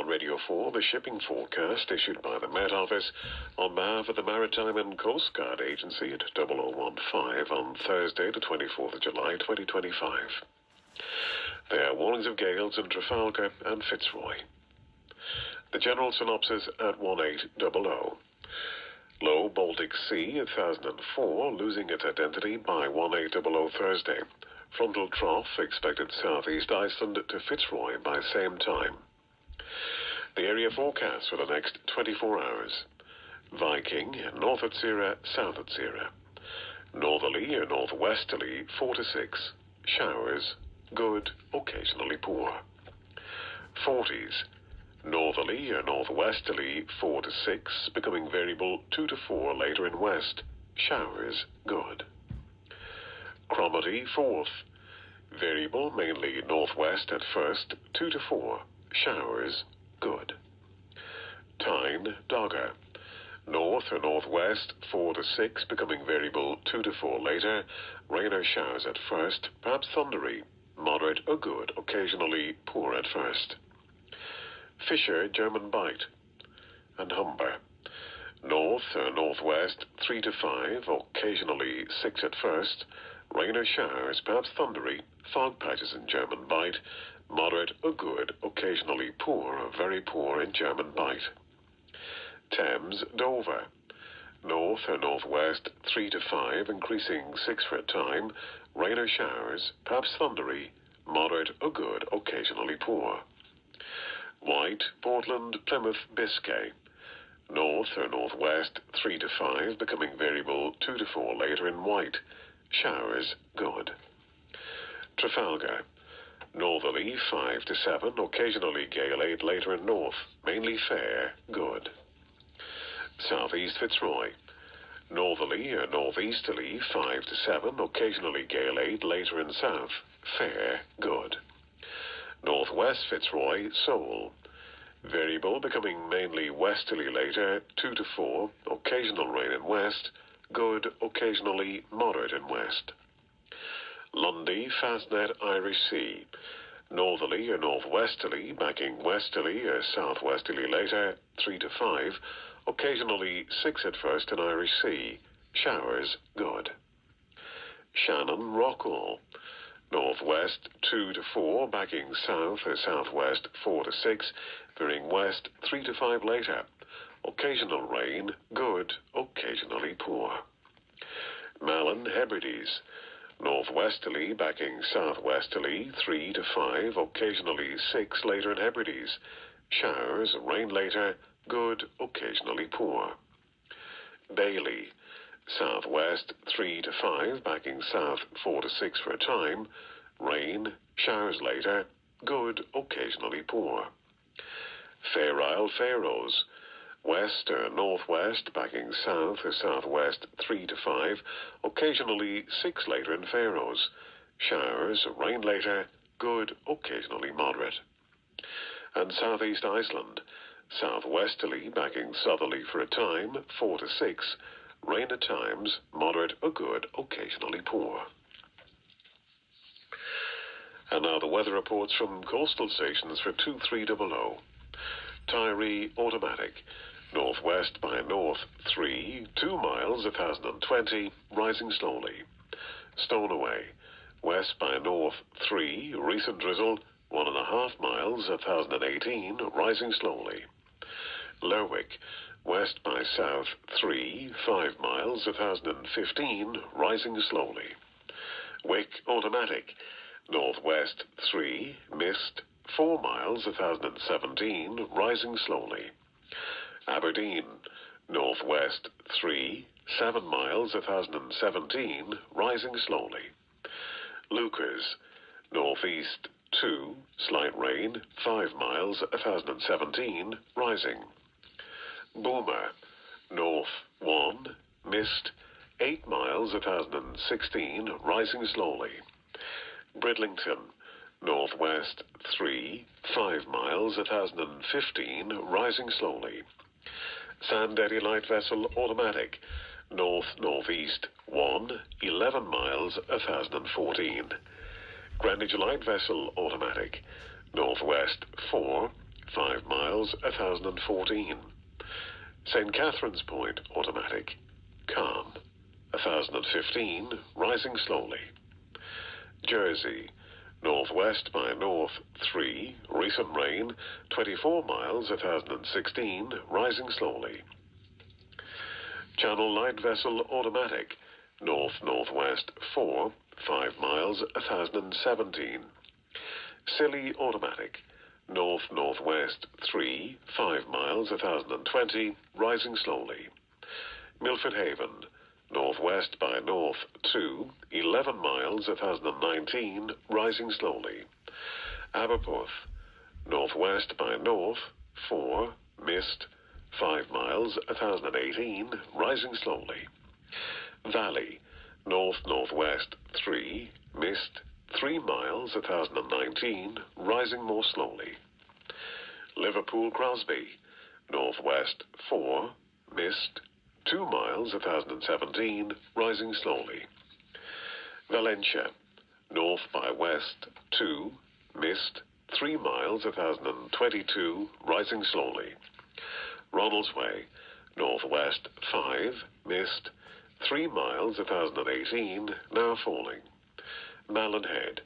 on Radio 4, the shipping forecast issued by the Met Office on behalf of the Maritime and Coast Guard Agency at 0015 on Thursday, the 24th of July, 2025. There are warnings of gales in Trafalgar and Fitzroy. The general synopsis at 1800. Low Baltic Sea at 1004, losing its identity by 1800 Thursday. Frontal trough expected southeast Iceland to Fitzroy by same time. The area forecast for the next 24 hours. Viking, north at Sierra, south at Sierra. Northerly or northwesterly 4 to 6. Showers, good, occasionally poor. 40s. Northerly or northwesterly 4 to 6, becoming variable 2 to 4 later in west. Showers, good. Cromarty 4th. Variable mainly northwest at first 2 to 4. Showers, good. Tyne, Dogger. North or northwest 4 to 6, becoming variable 2 to 4 later. Rain or showers at first, perhaps thundery. Moderate or good, occasionally poor at first. Fisher, German Bight, and Humber. North or northwest 3 to 5, occasionally 6 at first. Rain or showers, perhaps thundery. Fog patches in German Bight. Moderate or good, occasionally poor or very poor in German Bight. Thames, Dover. North or northwest 3 to 5, increasing 6 for a time. Rain or showers, perhaps thundery. Moderate or good, occasionally poor. White, Portland, Plymouth, Biscay. North or northwest 3 to 5, becoming variable 2 to 4 later in White. Showers, good. Trafalgar. Northerly 5 to 7, occasionally gale 8 later in north. Mainly fair, good. Southeast Fitzroy. Northerly or northeasterly 5 to 7, occasionally gale 8 later in south. Fair, good. Northwest Fitzroy, Seoul. Variable, becoming mainly westerly later, 2 to 4, occasional rain in west, good, occasionally moderate in west. Lundy, Fastnet, Irish Sea. Northerly or northwesterly, backing westerly or southwesterly later, 3 to 5, occasionally 6 at first in Irish Sea. Showers, good. Shannon, Rockall. Northwest 2 to 4, backing south or southwest 4 to 6, veering west 3 to 5 later. Occasional rain, good, occasionally poor. Malin, Hebrides. Northwesterly, backing southwesterly 3 to 5, occasionally 6 later in Hebrides. Showers, rain later, good, occasionally poor. Bailey. Southwest 3 to 5, backing south 4 to 6 for a time. Rain, showers later, good, occasionally poor. Fair Isle, Faroes. West or northwest, backing south or southwest 3 to 5, occasionally 6 later in Faroes. Showers, rain later, good, occasionally moderate. And southeast Iceland. Southwesterly, backing southerly for a time, 4 to 6. Rain at times, moderate or good, occasionally poor. And now the weather reports from coastal stations for 2300. Tyree, automatic. Northwest by north 3, 2 miles 1020, rising slowly. Stoneway. West by north 3, recent drizzle 1.5 miles 1018, rising slowly. Lerwick. West by south 3, 5 miles 1015, rising slowly. Wick, automatic. Northwest 3, mist 4 miles 1017, rising slowly. Aberdeen. Northwest 3, 7 miles 1017, rising slowly. Lucas. Northeast 2, slight rain 5 miles 1017, rising. Boomer. North 1, mist 8 miles 1016, rising slowly. Bridlington. Northwest 3, 5 miles 1015, rising slowly. Sandetti light vessel, automatic. North-northeast 1, 11 miles 1014. Greenwich light vessel, automatic. Northwest 4, 5 miles, 1014. St. Catherine's Point, automatic, calm, 1015, rising slowly. Jersey, northwest by north 3, recent rain, 24 miles, 1016, rising slowly. Channel light vessel automatic, north-northwest 4, 5 miles, 1017. Scilly automatic, north-northwest 3, 5 miles, 1020, rising slowly. Milford Haven, northwest by north 2, 11 miles, 1019, rising slowly. Aberporth, northwest by north 4, mist, 5 miles, 1018, rising slowly. Valley, north-northwest 3, mist, 3 miles, 1019, rising more slowly. Liverpool Crosby, northwest 4, mist, 2 miles, 1017, rising slowly. Valencia, north by west 2, mist, 3 miles, 1022, rising slowly. Ronaldsway, northwest 5, mist, 3 miles, 1018, now falling. Mallinhead,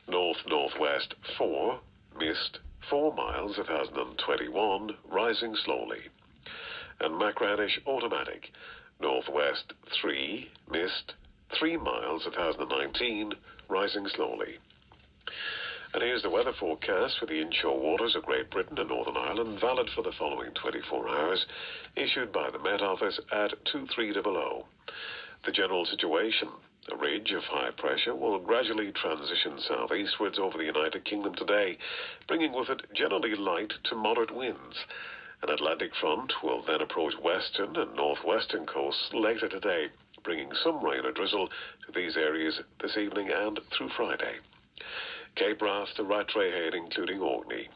north-northwest 4, mist, 4 miles, 1021, rising slowly. And Macranish automatic, northwest 3, mist, 3 miles, 1019, rising slowly. And here's the weather forecast for the inshore waters of Great Britain and Northern Ireland, valid for the following 24 hours, issued by the Met Office at 2300. The general situation: a ridge of high pressure will gradually transition southeastwards over the United Kingdom today, bringing with it generally light to moderate winds. An Atlantic front will then approach western and northwestern coasts later today, bringing some rain or drizzle to these areas this evening and through Friday. Cape Wrath to Rattray Head, including Orkney.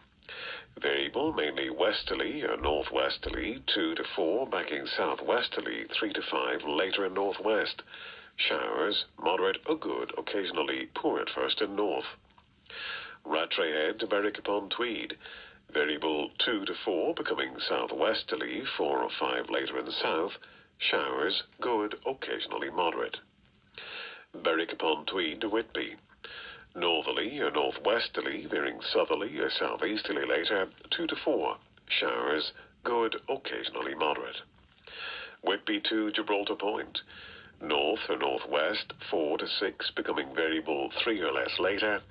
Variable, mainly westerly or northwesterly, 2 to 4, backing southwesterly, 3 to 5, later in northwest. Showers, moderate or good, occasionally poor at first in north. Rattray Head to Berwick upon Tweed. Variable 2 to 4, becoming southwesterly, 4 or 5 later in the south. Showers, good, occasionally moderate. Berwick upon Tweed to Whitby. Northerly or northwesterly, veering southerly or southeasterly later, 2 to 4. Showers, good, occasionally moderate. Whitby to Gibraltar Point. North or northwest, 4 to 6, becoming variable 3 or less later.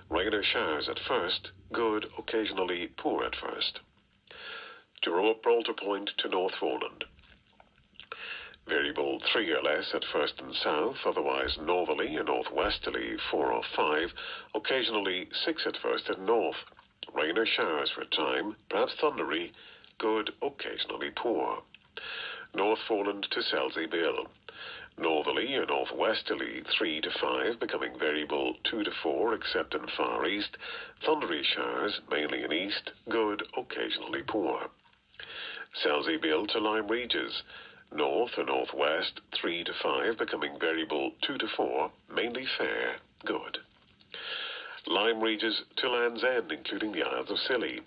Rain or showers at first, good, occasionally poor at first. Gibraltar Point to North Foreland. Variable 3 or less at first and south, otherwise northerly or northwesterly 4 or 5, occasionally 6 at first and north. Rain or showers for a time, perhaps thundery, good, occasionally poor. North Foreland to Selsey Bill. Northerly or northwesterly 3 to 5, becoming variable 2 to 4 except in far east. Thundery showers, mainly in east, good, occasionally poor. Selsey Bill to Lyme Regis. North or northwest 3 to 5, becoming variable 2 to 4, mainly fair, good. Lyme Regis to Land's End, including the Isles of Scilly.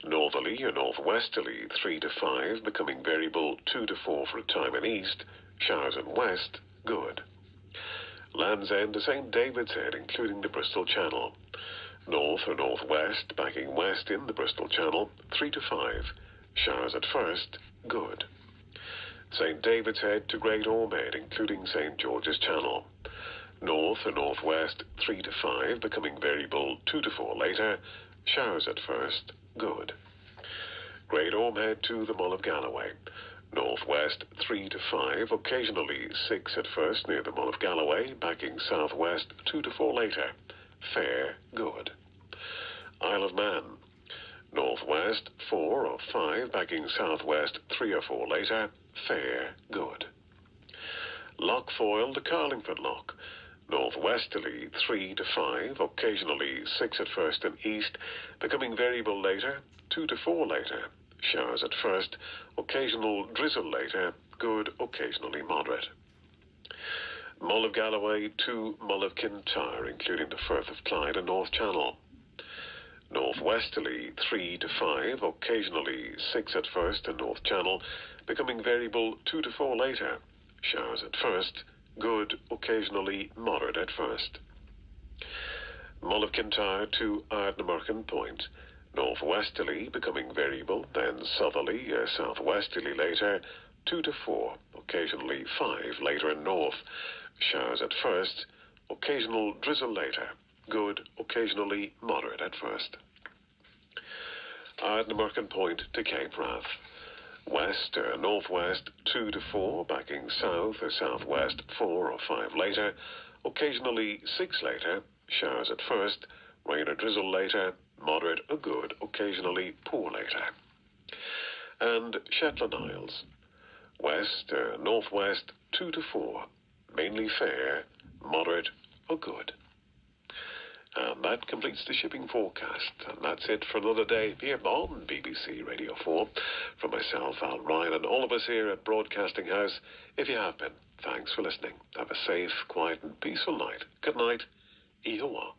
Northerly or northwesterly 3 to 5, becoming variable 2 to 4 for a time in east. Showers in west, good. Land's End to St. David's Head, including the Bristol Channel. North or northwest, backing west in the Bristol Channel, 3 to 5. Showers at first, good. St. David's Head to Great Ormond, including St. George's Channel. North or northwest, 3 to 5, becoming variable 2 to 4 later. Showers at first, good. Great Ormond to the Mull of Galloway. Northwest 3 to 5, occasionally 6 at first near the Mull of Galloway, backing southwest 2 to 4 later. Fair, good. Isle of Man. Northwest 4 or 5, backing southwest 3 or 4 later. Fair, good. Loch Foyle to Carlingford Loch. Northwesterly 3 to 5, occasionally 6 at first and east, becoming variable later, 2 to 4 later. Showers at first, occasional drizzle later, good, occasionally moderate. Mull of Galloway to Mull of Kintyre, including the Firth of Clyde and North Channel. Northwesterly 3 to 5, occasionally 6 at first in North Channel, becoming variable 2 to 4 later. Showers at first, good, occasionally moderate at first. Mull of Kintyre to Ardnamurchan Point. Northwesterly, becoming variable, then southerly, southwesterly later, 2 to 4, occasionally 5 later in north. Showers at first, occasional drizzle later, good, occasionally moderate at first. Ardnamurchan Point to Cape Wrath. West or northwest 2 to 4, backing south or southwest 4 or 5 later, occasionally 6 later, showers at first, rain or drizzle later, moderate or good, occasionally poor later. And Shetland Isles. West or northwest 2 to 4, mainly fair, moderate or good. And that completes the shipping forecast. And that's it for another day here on BBC Radio 4. From myself, Al Ryan, and all of us here at Broadcasting House, if you have been, thanks for listening. Have a safe, quiet and peaceful night. Good night. Ihowa.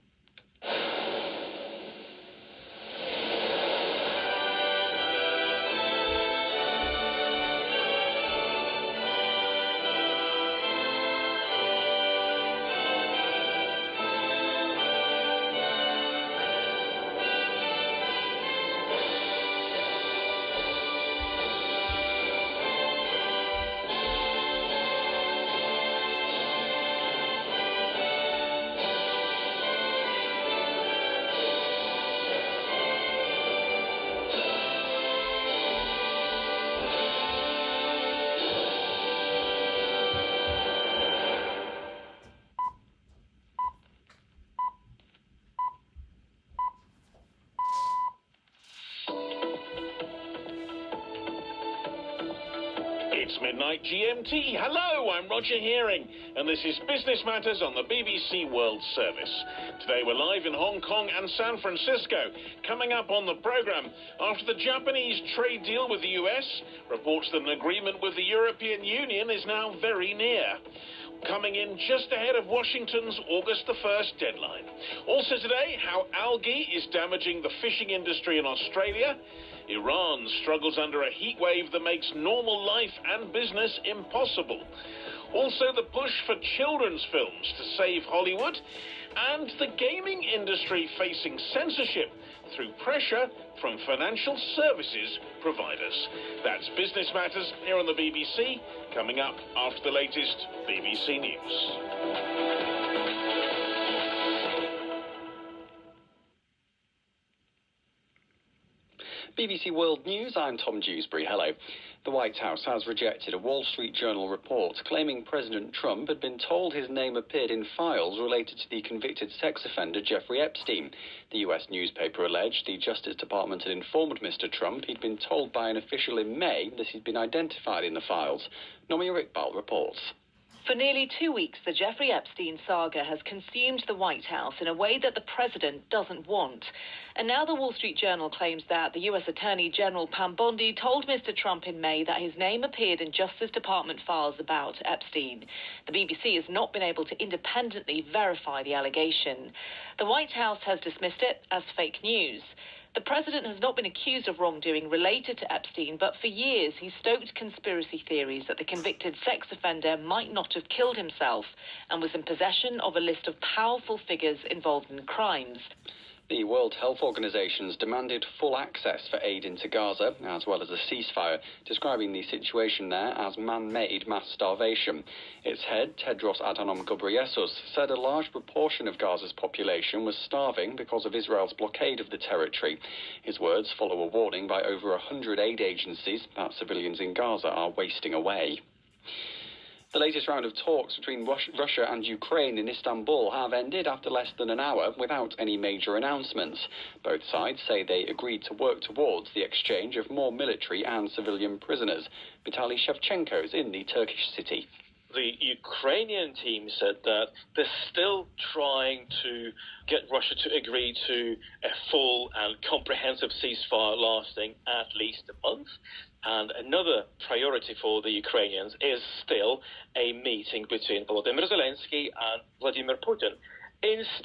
It's midnight GMT. Hello, I'm Roger Hearing, and this is Business Matters on the BBC World Service. Today we're live in Hong Kong and San Francisco. Coming up on the programme, after the Japanese trade deal with the US, reports that an agreement with the European Union is now very near. Coming in just ahead of Washington's August the 1st deadline. Also today, how algae is damaging the fishing industry in Australia. Iran struggles under a heat wave that makes normal life and business impossible. Also the push for children's films to save Hollywood. And the gaming industry facing censorship through pressure from financial services providers. That's Business Matters here on the BBC, coming up after the latest BBC News. BBC World News, I'm Tom Dewsbury. Hello. The White House has rejected a Wall Street Journal report claiming President Trump had been told his name appeared in files related to the convicted sex offender Jeffrey Epstein. The US newspaper alleged the Justice Department had informed Mr. Trump he'd been told by an official in May that he'd been identified in the files. Nomi Rickbal reports. For nearly 2 weeks, the Jeffrey Epstein saga has consumed the White House in a way that the president doesn't want. And now the Wall Street Journal claims that the U.S. Attorney General Pam Bondi told Mr. Trump in May that his name appeared in Justice Department files about Epstein. The BBC has not been able to independently verify the allegation. The White House has dismissed it as fake news. The president has not been accused of wrongdoing related to Epstein, but for years he stoked conspiracy theories that the convicted sex offender might not have killed himself and was in possession of a list of powerful figures involved in crimes. The World Health Organization's demanded full access for aid into Gaza, as well as a ceasefire, describing the situation there as man-made mass starvation. Its head, Tedros Adhanom Ghebreyesus, said a large proportion of Gaza's population was starving because of Israel's blockade of the territory. His words follow a warning by over 100 aid agencies that civilians in Gaza are wasting away. The latest round of talks between Russia and Ukraine in Istanbul have ended after less than an hour without any major announcements. Both sides say they agreed to work towards the exchange of more military and civilian prisoners. Vitaly Shevchenko is in the Turkish city. The Ukrainian team said that they're still trying to get Russia to agree to a full and comprehensive ceasefire lasting at least a month. And another priority for the Ukrainians is still a meeting between Volodymyr Zelensky and Vladimir Putin. Instead